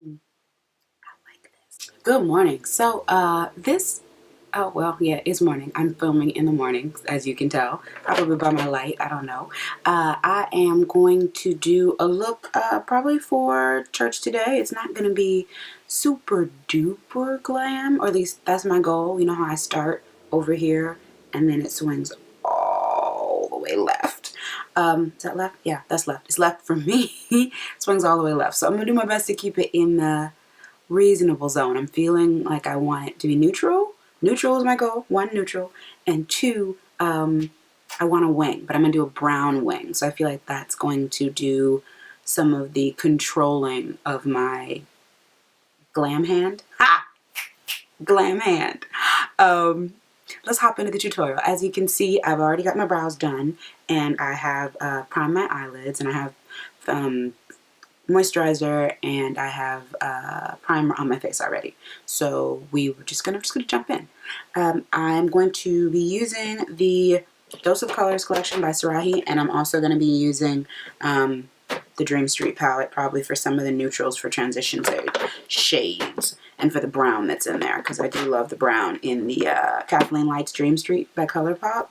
I like this. Good morning. So oh well, yeah, it's morning. I'm filming in the morning, as you can tell, probably by my light. I don't know. I am going to do a look probably for church today. It's not going to be super duper glam, or at least that's my goal. You know how I start over here and then it swings all the way left. Is that left? Yeah, that's left. It's left for me. Swings all the way left. So I'm going to do my best to keep it in the reasonable zone. I'm feeling like I want it to be neutral. Neutral is my goal. 1, neutral. And 2, I want a wing, but I'm going to do a brown wing. So I feel like that's going to do some of the controlling of my glam hand. Ha! Glam hand. Let's hop into the tutorial. As you can see, I've already got my brows done, and I have primed my eyelids, and I have moisturizer, and I have primer on my face already. So we're just gonna jump in. I'm going to be using the Dose of Colors collection by Iluvsarahii, and I'm also going to be using the Dream Street palette, probably for some of the neutrals for transition shades, and for the brown that's in there, because I do love the brown in the Kathleen Light's Dream Street by Colourpop.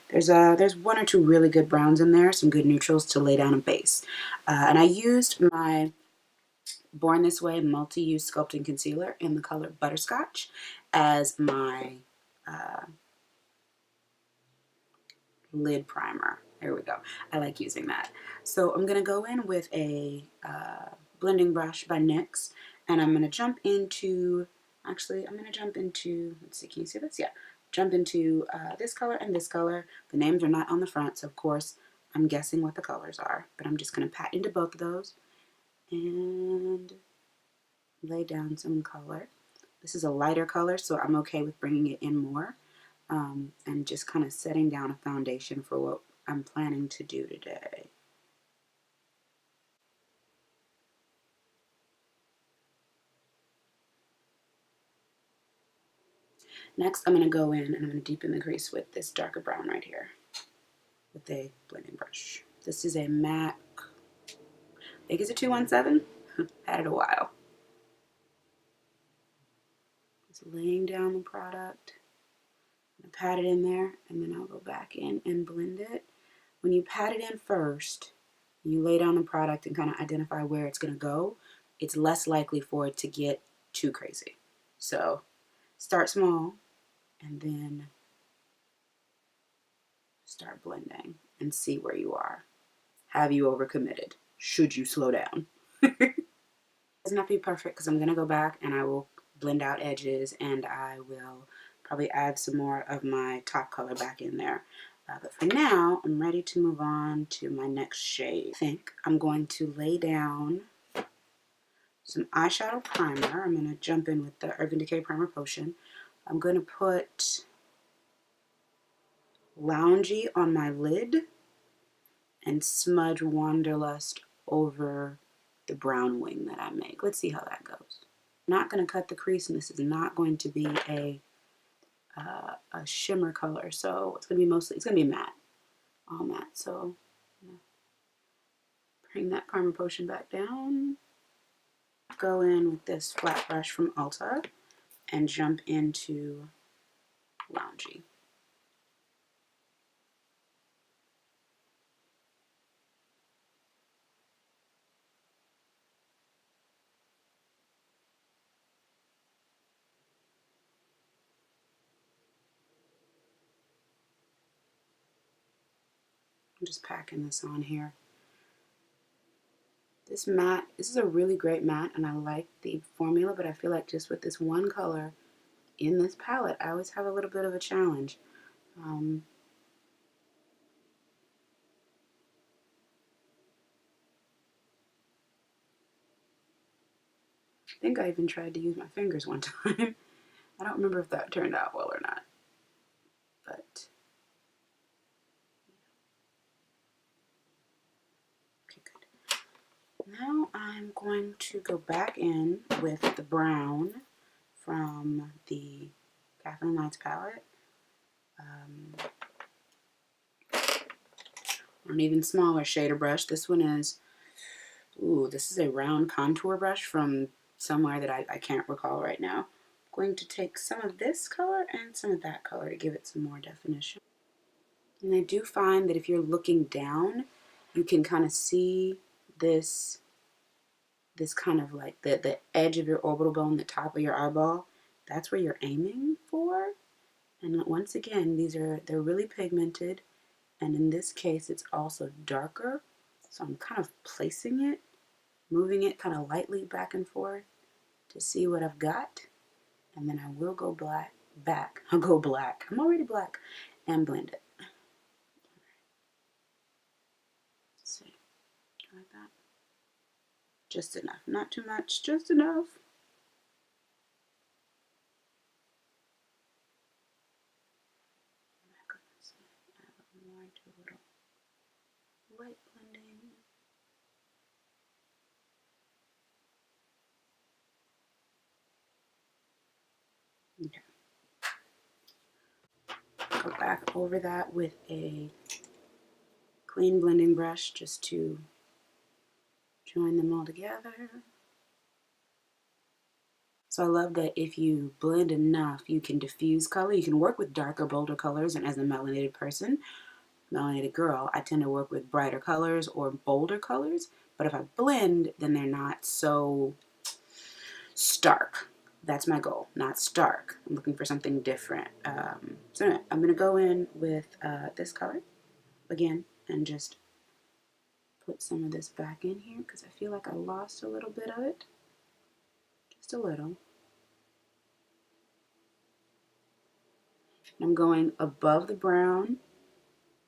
There's 1 or 2 really good browns in there, some good neutrals to lay down a base. And I used my Born This Way multi-use sculpting concealer in the color Butterscotch as my lid primer. There we go. I like using that. So I'm going to go in with a blending brush by NYX, and I'm going to jump into, let's see, can you see this? Yeah. Jump into this color and this color. The names are not on the front, so of course I'm guessing what the colors are, but I'm just going to pat into both of those and lay down some color. This is a lighter color, so I'm okay with bringing it in more, and just kind of setting down a foundation for what I'm planning to do today. Next, I'm going to go in and I'm going to deepen the crease with this darker brown right here with a blending brush. This is a MAC, I think it's a 217. Had it a while. Just laying down the product. I'm going to pat it in there, and then I'll go back in and blend it. When you pat it in first, you lay down the product and kind of identify where it's going to go, it's less likely for it to get too crazy. So start small and then start blending and see where you are. Have you overcommitted? Should you slow down? It doesn't have to be perfect, because I'm going to go back and I will blend out edges, and I will probably add some more of my top color back in there. But for now, I'm ready to move on to my next shade. I think I'm going to lay down some eyeshadow primer. I'm going to jump in with the Urban Decay Primer Potion. I'm going to put Loungy on my lid and smudge Wanderlust over the brown wing that I make. Let's see how that goes. I'm not going to cut the crease, and this is not going to be a shimmer color, so it's going to be matte, all matte. So bring that primer potion back down. Go in with this flat brush from Ulta and jump into Loungy. I'm just packing this on here. This is a really great matte, and I like the formula, but I feel like just with this one color in this palette, I always have a little bit of a challenge. I think I even tried to use my fingers one time. I don't remember if that turned out well or not, but okay, good. Now I'm going to go back in with the brown from the Kathleen Light's palette. An even smaller shader brush. This one is, this is a round contour brush from somewhere that I can't recall right now. I'm going to take some of this color and some of that color to give it some more definition. And I do find that if you're looking down, you can kind of see this kind of like the edge of your orbital bone, the top of your eyeball. That's where you're aiming for. And once again, they're really pigmented, and in this case it's also darker. So I'm kind of placing it, moving it kind of lightly back and forth to see what I've got. And then I will go back. I'll go black. I'm already black, and blend it. Let's see, like that. Just enough, not too much, just enough. Light blending. Okay. Go back over that with a clean blending brush just to join them all together. So I love that if you blend enough, you can diffuse color. You can work with darker, bolder colors, and as a melanated person, melanated girl, I tend to work with brighter colors or bolder colors. But if I blend, then they're not so stark. That's my goal, not stark. I'm looking for something different. So anyway, I'm going to go in with this color again and just put some of this back in here because I feel like I lost a little bit of it. Just a little. I'm going above the brown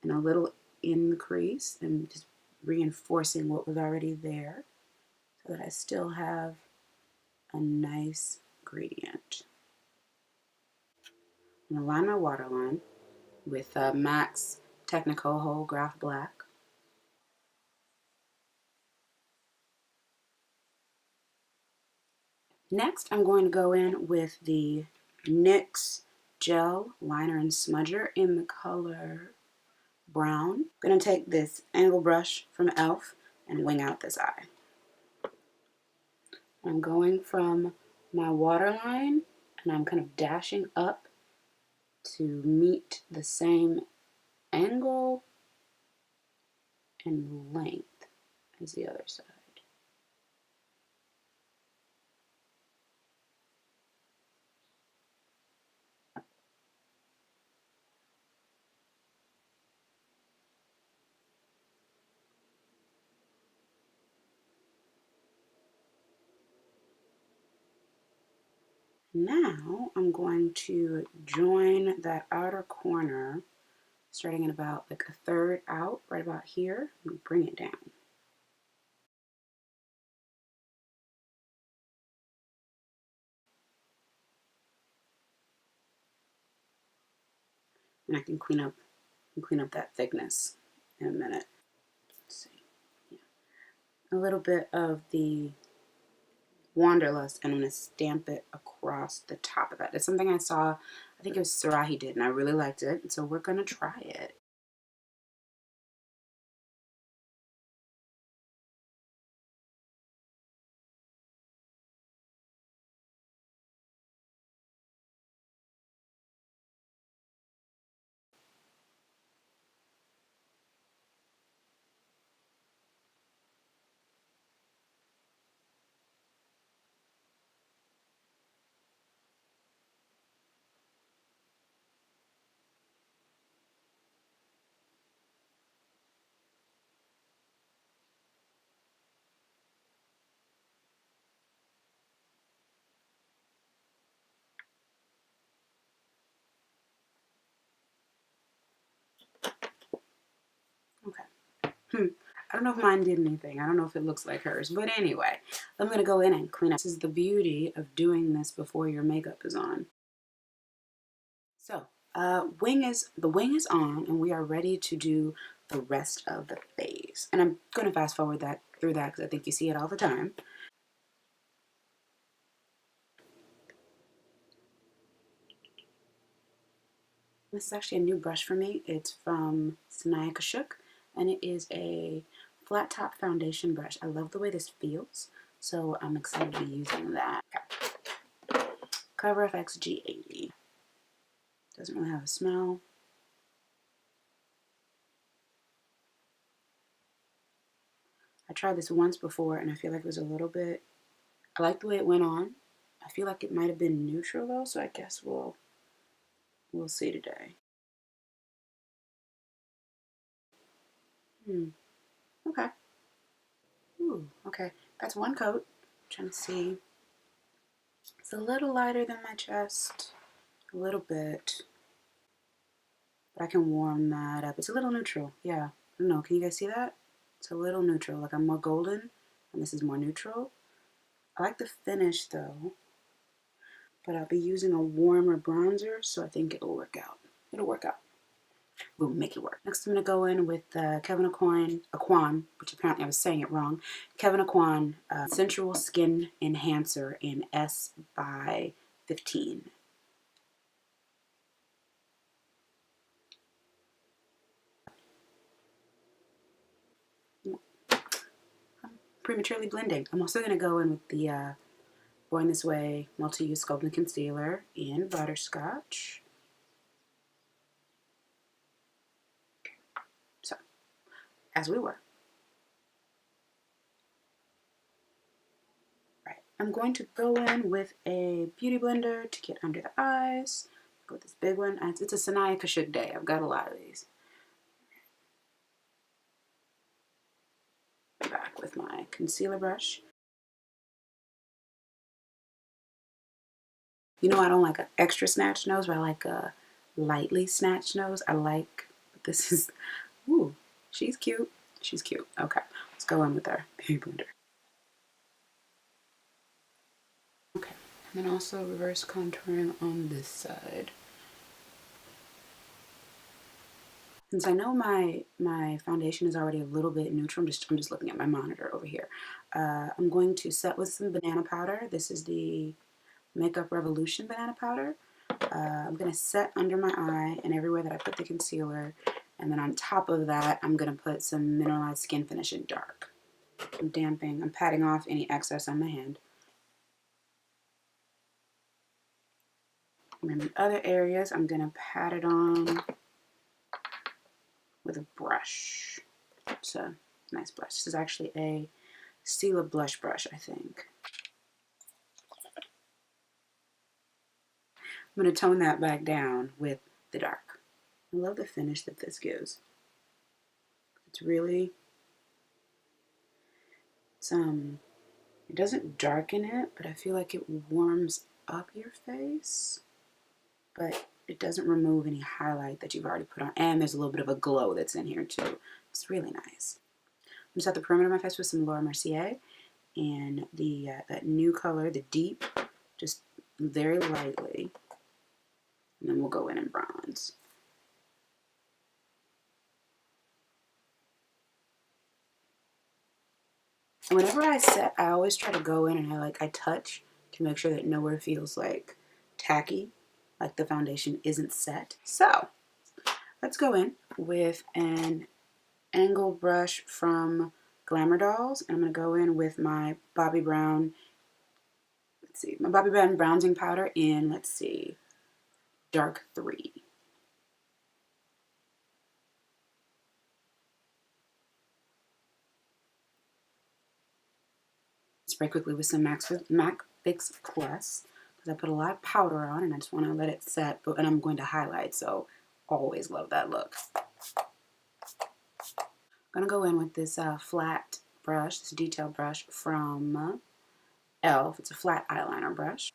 and a little in the crease and just reinforcing what was already there so that I still have a nice gradient. I'm going to line my waterline with MAC's Technicolor Graph Black. Next, I'm going to go in with the NYX Gel Liner and Smudger in the color Brown. I'm going to take this angle brush from e.l.f. and wing out this eye. I'm going from my waterline and I'm kind of dashing up to meet the same angle and length as the other side. Now I'm going to join that outer corner starting at about like a third out, right about here, and bring it down. And I can clean up that thickness in a minute. Let's see. Yeah. A little bit of the Wanderlust, and I'm going to stamp it across the top of that. It's something I saw, I think it was Sarahi did, and I really liked it, and so we're going to try it. Okay. I don't know if mine did anything. I don't know if it looks like hers. But anyway, I'm going to go in and clean up. This is the beauty of doing this before your makeup is on. So, the wing is on, and we are ready to do the rest of the face. And I'm going to fast forward through that because I think you see it all the time. This is actually a new brush for me. It's from Sanaya Kashuk, and it is a flat top foundation brush. I love the way this feels. so I'm excited to be using that. Okay. Cover FX G80. Doesn't really have a smell. I tried this once before and I feel like it was a little bit, I like the way it went on. I feel like it might have been neutral though, so I guess we'll see today. Okay. Ooh, okay. That's one coat. I'm trying to see. It's a little lighter than my chest. A little bit. But I can warm that up. It's a little neutral. Yeah. I don't know. Can you guys see that? It's a little neutral. Like I'm more golden and this is more neutral. I like the finish though. But I'll be using a warmer bronzer, so I think it'll work out. It'll work out. We'll make it work. Next I'm going to go in with Kevyn Aucoin, which apparently I was saying it wrong. Kevyn Aucoin Sensual Skin Enhancer in S by 15. I'm prematurely blending. I'm also going to go in with the Born This Way Multi-Use Sculpting Concealer in Butterscotch. Okay. So, as we were. I'm going to go in with a beauty blender to get under the eyes. Go with this big one. It's a Sanaya Kashuk day. I've got a lot of these. Back with my concealer brush. You know I don't like an extra snatched nose, but I like a lightly snatched nose. I like, this is, ooh, she's cute. She's cute. Okay, let's go in with our beauty blender. Okay, and then also reverse contouring on this side. Since I know my foundation is already a little bit neutral, I'm just looking at my monitor over here. I'm going to set with some banana powder. This is the Makeup Revolution banana powder. I'm going to set under my eye and everywhere that I put the concealer. And then on top of that, I'm going to put some Mineralize Skin Finish in dark. I'm patting off any excess on my hand. And then the other areas, I'm going to pat it on with a brush. It's a nice brush. This is actually a Stila blush brush, I think. I'm going to tone that back down with the dark. I love the finish that this gives. It's really, it doesn't darken it, but I feel like it warms up your face, but it doesn't remove any highlight that you've already put on. And there's a little bit of a glow that's in here too. It's really nice. I'm just at the perimeter of my face with some Laura Mercier and the that new color, the Deep, just very lightly. And then we'll go in and bronze. And whenever I set, I always try to go in and I touch to make sure that nowhere feels like tacky, like the foundation isn't set. So let's go in with an angle brush from Glamour Dolls, and I'm going to go in with my Bobbi Brown, my Bobbi Brown bronzing powder in, dark 3. Spray quickly with some MAC Fix Plus because I put a lot of powder on and I just want to let it set, and I'm going to highlight, so always love that look. I'm going to go in with this flat brush, this detail brush from e.l.f. It's a flat eyeliner brush.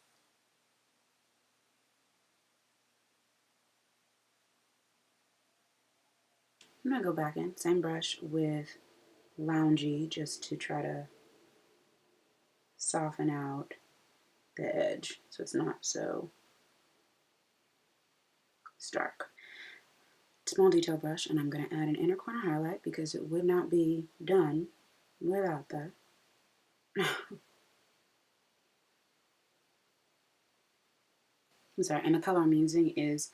I'm going to go back in, same brush with Loungy, just to try to soften out the edge so it's not so stark. Small detail brush, and I'm going to add an inner corner highlight because it would not be done without that. I'm sorry, and the color I'm using is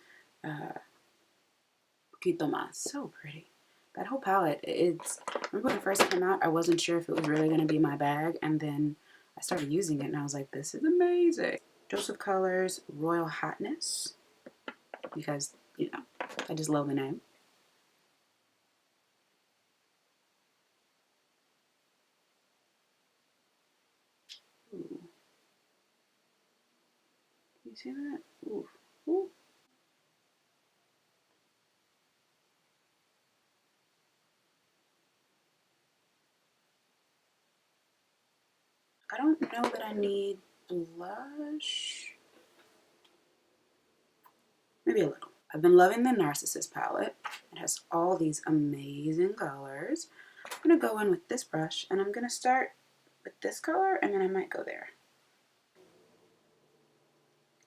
Poquito Más. So pretty. That whole palette, remember when it first came out, I wasn't sure if it was really going to be my bag, and then I started using it and I was like, this is amazing. Dose of Colors Royal Hotness, because, you know, I just love the name. Ooh. You see that? Ooh. Ooh. I don't know that I need blush. Maybe a little. I've been loving the Narcissus palette. It has all these amazing colors. I'm going to go in with this brush and I'm going to start with this color and then I might go there.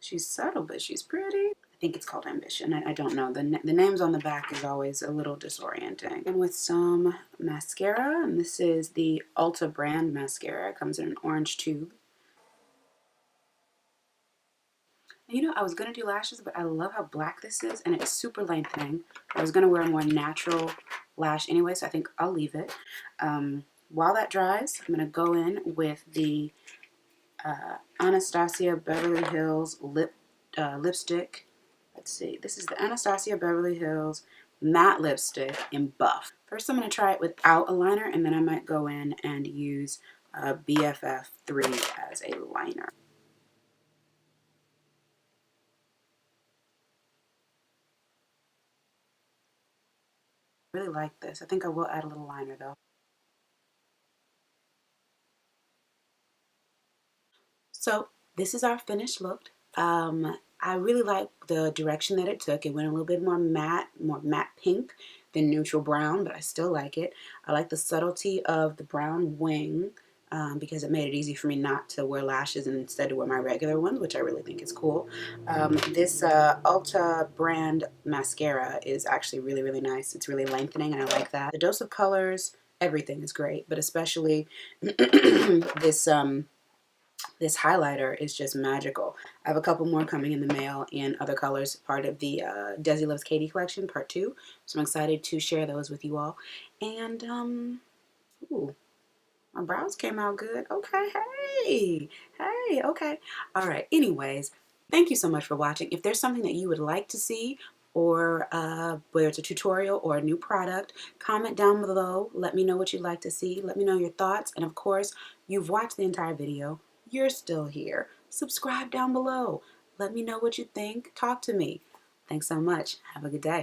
She's subtle, but she's pretty. I think it's called Ambition. I don't know. The names on the back is always a little disorienting. And with some mascara, and this is the Ulta brand mascara. It comes in an orange tube. And you know, I was going to do lashes, but I love how black this is, and it's super lengthening. I was going to wear a more natural lash anyway, so I think I'll leave it. While that dries, I'm going to go in with the Anastasia Beverly Hills lipstick. Let's see. This is the Anastasia Beverly Hills matte lipstick in Buff. First, I'm going to try it without a liner, and then I might go in and use BFF3 as a liner. I really like this. I think I will add a little liner, though. So this is our finished look. I really like the direction that it took. It went a little bit more matte pink than neutral brown, but I still like it. I like the subtlety of the brown wing because it made it easy for me not to wear lashes and instead to wear my regular ones, which I really think is cool. This Ulta brand mascara is actually really, really nice. It's really lengthening and I like that. The Dose of Colors, everything is great, but especially this this highlighter is just magical. I have a couple more coming in the mail in other colors, part of the Desi Loves Katie collection, part 2. So I'm excited to share those with you all. And, ooh, my brows came out good. Okay, hey, okay. All right, anyways, thank you so much for watching. If there's something that you would like to see, or whether it's a tutorial or a new product, comment down below. Let me know what you'd like to see. Let me know your thoughts. And of course, you've watched the entire video. You're still here. Subscribe down below. Let me know what you think. Talk to me. Thanks so much. Have a good day.